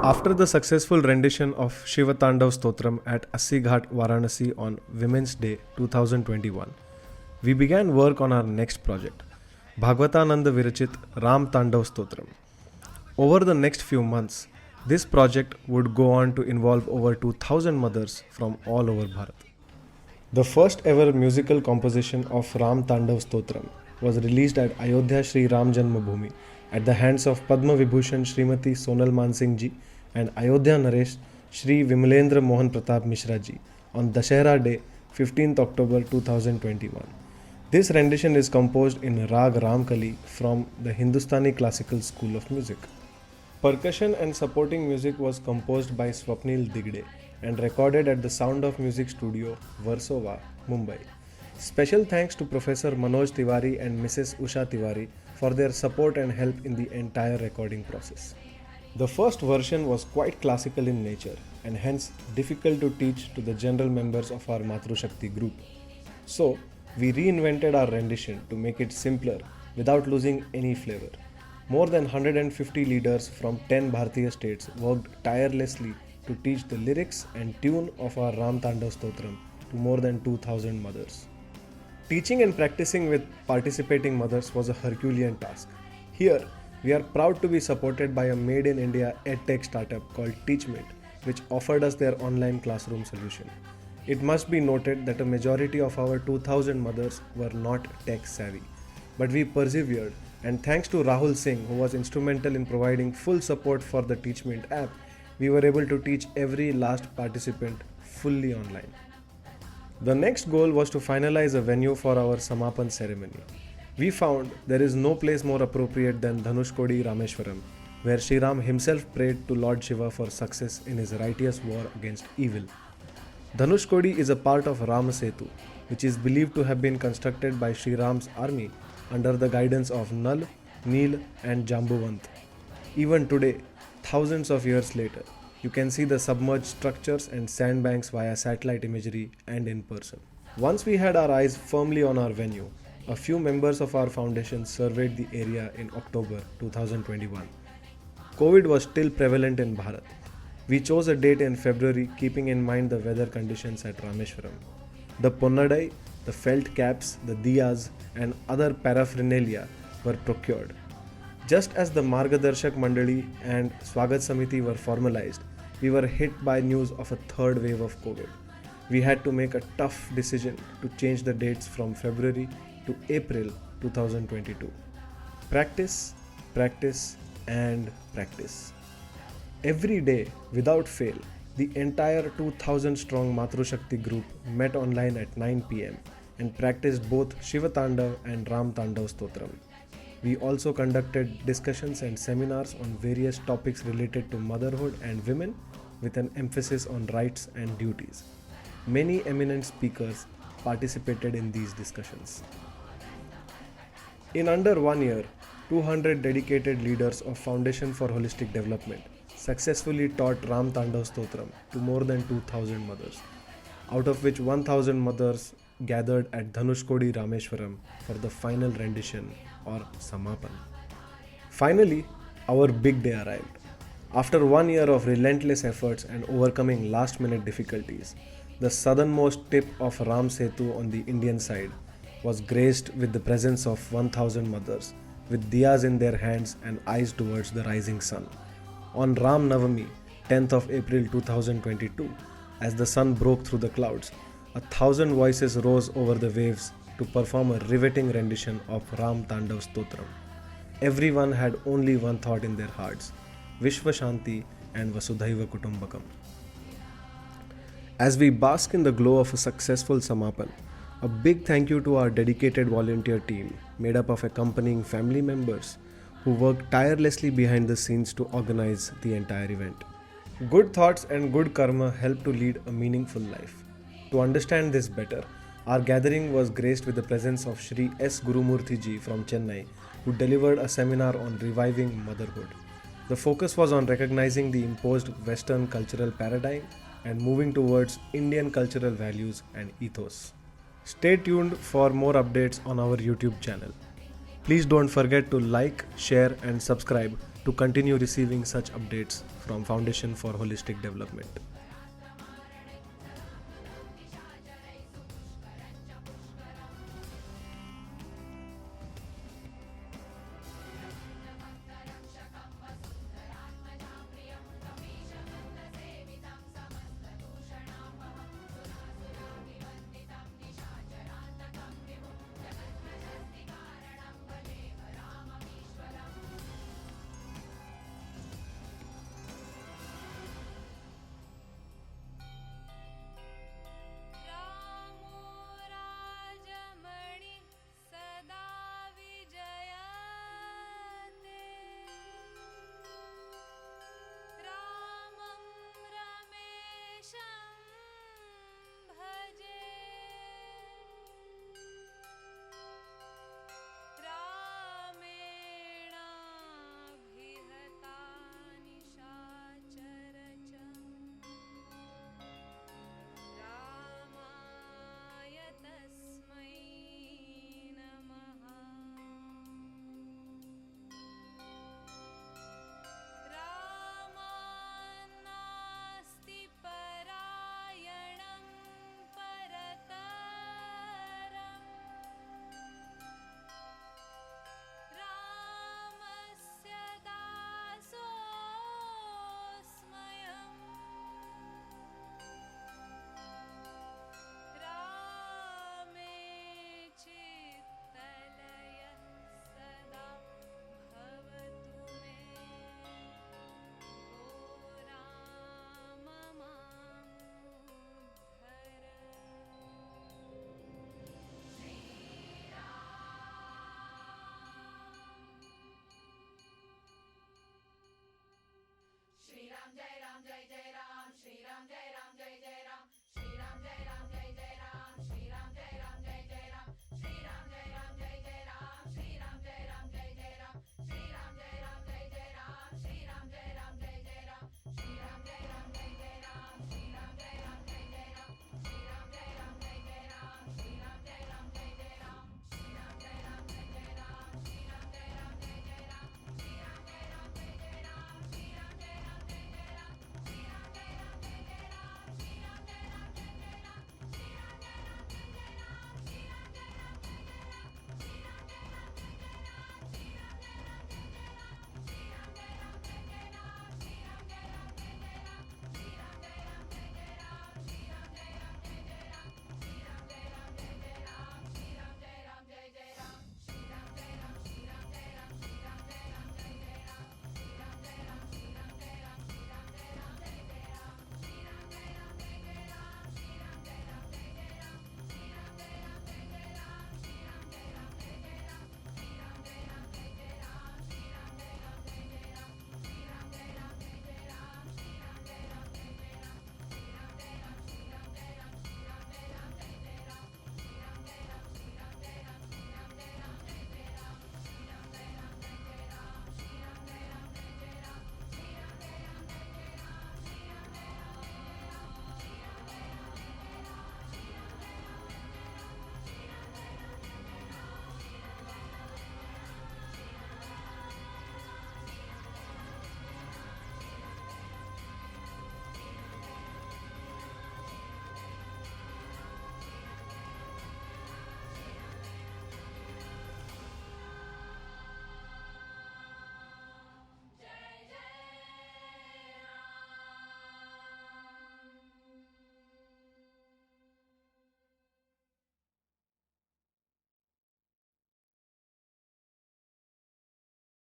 After the successful rendition of Shiva Tandav Stotram at Assi Ghat Varanasi on Women's Day 2021, we began work on our next project, Bhagwatananda Virachit Ram Tandav Stotram. Over the next few months, this project would go on to involve over 2000 mothers from all over Bharat. The first ever musical composition of Ram Tandav Stotram was released at Ayodhya Shri Ram Janma at the hands of Padma Vibhushan Srimati Sonal Mansingh ji and Ayodhya Naresh Shri Vimalendra Mohan Pratap Mishra ji on Dussehra Day 15th October 2021. This rendition is composed in Raag Ramkali from the Hindustani Classical School of Music. Percussion and supporting music was composed by Swapnil Digde and recorded at the Sound of Music studio, Versova, Mumbai. Special thanks to Professor Manoj Tiwari and Mrs. Usha Tiwari for their support and help in the entire recording process. The first version was quite classical in nature and hence difficult to teach to the general members of our Matru Shakti group. So, we reinvented our rendition to make it simpler without losing any flavor. More than 150 leaders from 10 Bharatiya states worked tirelessly to teach the lyrics and tune of our Ram Tandav Stotram to more than 2000 mothers. Teaching and practicing with participating mothers was a Herculean task. Here, we are proud to be supported by a made in India edtech startup called Teachmate, which offered us their online classroom solution. It must be noted that a majority of our 2000 mothers were not tech savvy, but we persevered, and thanks to Rahul Singh, who was instrumental in providing full support for the Teachmate app, we were able to teach every last participant fully online. The next goal was to finalize a venue for our Samapan ceremony. We found there is no place more appropriate than Dhanushkodi Rameshwaram, where Shri Ram himself prayed to Lord Shiva for success in his righteous war against evil. Dhanushkodi is a part of Ramasetu, which is believed to have been constructed by Shri Ram's army under the guidance of Nal, Neel and Jambuvant. Even today, thousands of years later, you can see the submerged structures and sandbanks via satellite imagery and in person. Once we had our eyes firmly on our venue, a few members of our foundation surveyed the area in October 2021. COVID was still prevalent in Bharat. We chose a date in February keeping in mind the weather conditions at Rameshwaram. The Ponnadai, the felt caps, the diyas and other paraphernalia were procured. Just as the Margadarshak Mandali and Swagat Samiti were formalized, we were hit by news of a third wave of COVID. We had to make a tough decision to change the dates from February to April 2022. Practice, practice and practice. Every day, without fail, the entire 2000 strong Matru Shakti group met online at 9 pm and practiced both Shiva Tandav and Ram Tandav Stotram. We also conducted discussions and seminars on various topics related to motherhood and women with an emphasis on rights and duties. Many eminent speakers participated in these discussions. In under 1 year, 200 dedicated leaders of Foundation for Holistic Development successfully taught Ram Tandav Stotram to more than 2000 mothers, out of which 1000 mothers gathered at Dhanushkodi Rameshwaram for the final rendition or Samapan. Finally, our big day arrived. After 1 year of relentless efforts and overcoming last-minute difficulties, the southernmost tip of Ram Setu on the Indian side was graced with the presence of 1000 mothers with diyas in their hands and eyes towards the rising sun. On Ram Navami, 10th of April 2022, as the sun broke through the clouds, 1000 voices rose over the waves to perform a riveting rendition of Ram Tandav Stotram. Everyone had only one thought in their hearts: Vishwa Shanti and Vasudhaiva Kutumbakam. As we bask in the glow of a successful Samapan, a big thank you to our dedicated volunteer team made up of accompanying family members who worked tirelessly behind the scenes to organize the entire event. Good thoughts and good karma help to lead a meaningful life. To understand this better, our gathering was graced with the presence of Shri S. Gurumurthy ji from Chennai, who delivered a seminar on reviving motherhood. The focus was on recognizing the imposed Western cultural paradigm and moving towards Indian cultural values and ethos. Stay tuned for more updates on our YouTube channel. Please don't forget to like, share and subscribe to continue receiving such updates from Foundation for Holistic Development.